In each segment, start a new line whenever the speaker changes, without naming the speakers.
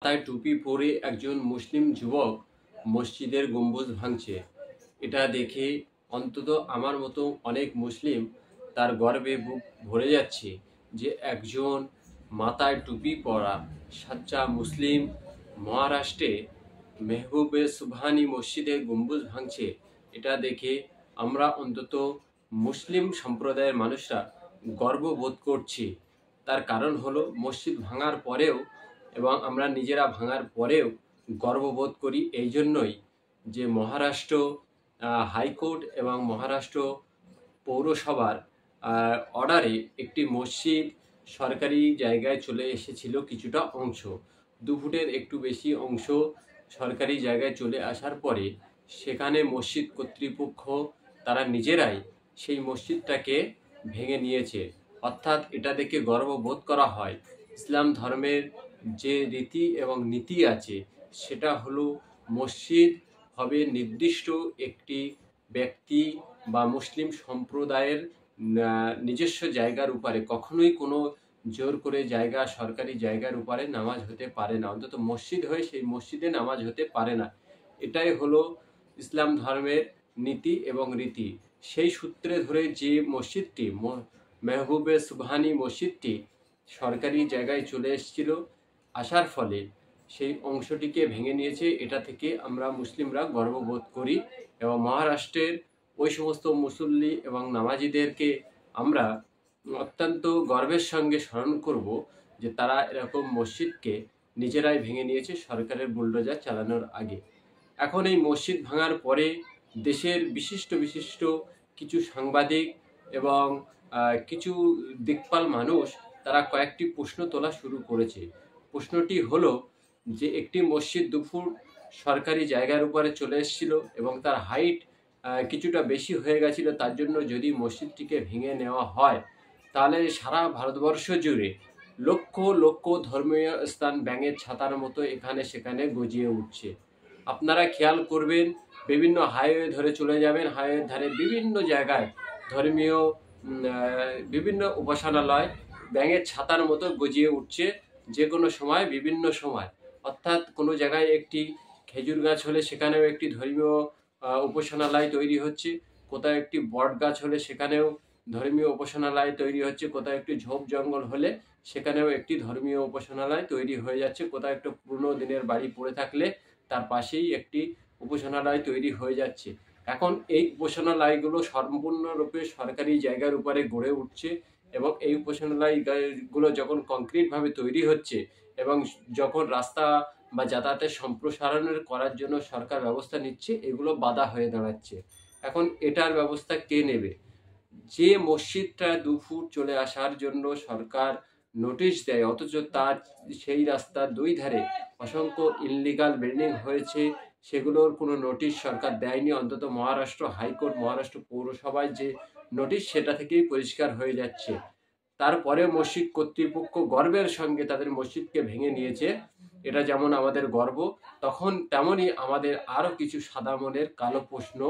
মাথায় টুপি পরে একজন মুসলিম যুবক মসজিদের গম্বুজ ভাঙছে। এটা দেখে অন্তত আমার মতো অনেক মুসলিম তার গর্বে বুক ভরে যাচ্ছে যে একজন মাথায় টুপি পরা সাচ্চা মুসলিম মহারাষ্ট্রে মেহবুবে সুবহানি মসজিদের গম্বুজ ভাঙছে। এটা দেখে আমরা অন্তত মুসলিম সম্প্রদায়ের মানুষরা গর্ববোধ করছি। তার কারণ হলো মসজিদ ভাঙার পরেও এবং আমরা নিজেরা ভাঙার পরেও গর্ববোধ করি এই জন্যই যে মহারাষ্ট্র হাইকোর্ট এবং মহারাষ্ট্র পৌরসভার অর্ডারে একটি মসজিদ সরকারি জায়গায় চলে এসেছিল। কিছুটা অংশ 2 ফুটের একটু বেশি অংশ সরকারি জায়গায় চলে আসার পরে সেখানে মসজিদ কর্তৃপক্ষ তারা নিজেরাই সেই মসজিদটাকে ভেঙে নিয়েছে। অর্থাৎ এটা দেখে গর্ববোধ করা হয় ইসলাম ধর্মের যে রীতি এবং নীতি আছে সেটা হলো মসজিদ হবে নির্দিষ্ট একটি ব্যক্তি বা মুসলিম সম্প্রদায়ের নিজস্ব জায়গার উপরে, কখনোই কোনো জোর করে জায়গা সরকারি জায়গার উপরে নামাজ হতে পারে না। অন্তত মসজিদ হয়ে সেই মসজিদে নামাজ হতে পারে না। এটাই হলো ইসলাম ধর্মের নীতি এবং রীতি। সেই সূত্রে ধরে যে মসজিদটি মেহবুবে সুবহানি মসজিদটি সরকারি জায়গায় চলে এসেছিল, আসার ফলে সেই অংশটিকে ভেঙে নিয়েছে। এটা থেকে আমরা মুসলিমরা গর্ববোধ করি এবং মহারাষ্ট্রের ওই সমস্ত মুসল্লি এবং নামাজিদেরকে আমরা অত্যন্ত গর্বের সঙ্গে স্মরণ করব যে তারা এরকম মসজিদকে নিজেরাই ভেঙে নিয়েছে সরকারের বুলডোজার চালানোর আগে। এখন এই মসজিদ ভাঙার পরে দেশের বিশিষ্ট বিশিষ্ট কিছু সাংবাদিক এবং কিছু দিকপাল মানুষ তারা কয়েকটি প্রশ্ন তোলা শুরু করেছে। প্রশ্নটি হলো যে একটি মসজিদ 2 ফুট সরকারি জায়গার উপরে চলে এসেছিল এবং তার হাইট কিছুটা বেশি হয়ে গেছিল। তার জন্য যদি মসজিদটিকে ভেঙে নেওয়া হয় তাহলে সারা ভারতবর্ষ জুড়ে লক্ষ লক্ষ ধর্মীয় স্থান ব্যাঙের ছাতার মতো এখানে সেখানে গজিয়ে উঠছে। আপনারা খেয়াল করবেন, বিভিন্ন হাইওয়ে ধরে চলে যাবেন, হাইওয়ের ধারে বিভিন্ন জায়গায় ধর্মীয় বিভিন্ন উপাসনালয় ব্যাঙের ছাতার মতো গজিয়ে উঠছে যে কোনো সময় বিভিন্ন সময়। অর্থাৎ কোনো জায়গায় একটি খেজুর গাছ হলে সেখানেও একটি ধর্মীয় উপাসনালয় তৈরি হচ্ছে, কোথাও একটি বট গাছ হলে সেখানেও ধর্মীয় উপাসনালয় তৈরি হচ্ছে, কোথাও একটি ঝোপ জঙ্গল হলে সেখানেও একটি ধর্মীয় উপাসনালয় তৈরি হয়ে যাচ্ছে, কোথাও একটা পুরনো দিনের বাড়ি পড়ে থাকলে তার পাশেই একটি উপাসনালয় তৈরি হয়ে যাচ্ছে। এখন এই উপাসনালয়গুলো সম্পূর্ণরূপে সরকারি জায়গার উপরে গড়ে উঠছে এবং এই উপাসনালয়গুলো যখন কংক্রিটভাবে তৈরি হচ্ছে এবং যখন রাস্তা বা যাতায়াতের সম্প্রসারণের করার জন্য সরকার ব্যবস্থা নিচ্ছে, এগুলো বাধা হয়ে দাঁড়াচ্ছে। এখন এটার ব্যবস্থা কে নেবে? যে মসজিদটা 2 ফুট চলে আসার জন্য সরকার নোটিশ দেয়, অথচ তার সেই রাস্তার 2 ধারে অসংখ্য ইনলিগাল বিল্ডিং হয়েছে, সেগুলোর কোনো নোটিশ সরকার দেয়নি। অন্তত মহারাষ্ট্র হাইকোর্ট, মহারাষ্ট্র পৌরসভায় যে নোটিশ সেটা থেকেই পরিষ্কার হয়ে যাচ্ছে। তারপরে মসজিদ কর্তৃপক্ষ গর্বের সঙ্গে তাদের মসজিদকে ভেঙে নিয়েছে। এটা যেমন আমাদের গর্ব, তখন তেমনই আমাদের আরও কিছু সাদা মনের কালো প্রশ্ন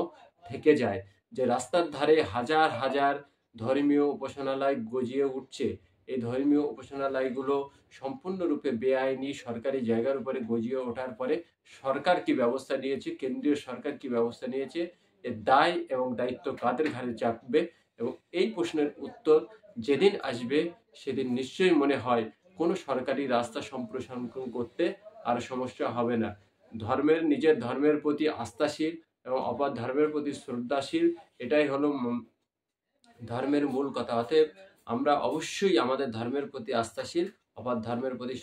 থেকে যায় যে রাস্তার ধারে হাজার হাজার ধর্মীয় উপাসনালয় গজিয়ে উঠছে। এই ধর্মীয় উপাসনালয়গুলো সম্পূর্ণরূপে বেআইনি সরকারি জায়গার উপরে গজিয়ে ওঠার পরে সরকার কি ব্যবস্থা নিয়েছে, কেন্দ্রীয় সরকার কি ব্যবস্থা নিয়েছে, এর দায় এবং দায়িত্ব কাদের ঘাড়ে চাপবে? এবং এই প্রশ্নের উত্তর যেদিন আসবে সেদিন নিশ্চয়ই মনে হয় কোনো সরকারি রাস্তা সম্প্রসারণ করতে আর সমস্যা হবে না। নিজের ধর্মের প্রতি আস্থাশীল এবং অপর ধর্মের প্রতি শ্রদ্ধাশীল, এটাই হলো ধর্মের মূল কথা। অতএব আমরা অবশ্যই আমাদের ধর্মের প্রতি আস্থাশীল, অপর ধর্মের প্রতি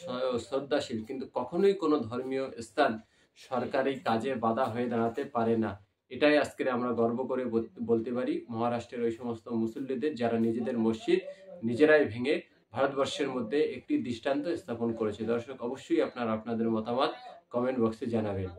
শ্রদ্ধাশীল, কিন্তু কখনোই কোনো ধর্মীয় স্থান সরকারি কাজে বাধা হয়ে দাঁড়াতে পারে না। এটাই আজকের আমরা গর্ব করে বলতে পারি মহারাষ্ট্রের ওই সমস্ত মুসল্লিদের যারা নিজেদের মসজিদ নিজেরাই ভেঙে ভারতবর্ষের মধ্যে একটি দৃষ্টান্ত স্থাপন করেছে। দর্শক, অবশ্যই আপনারা আপনাদের মতামত কমেন্ট বক্সে জানাবেন।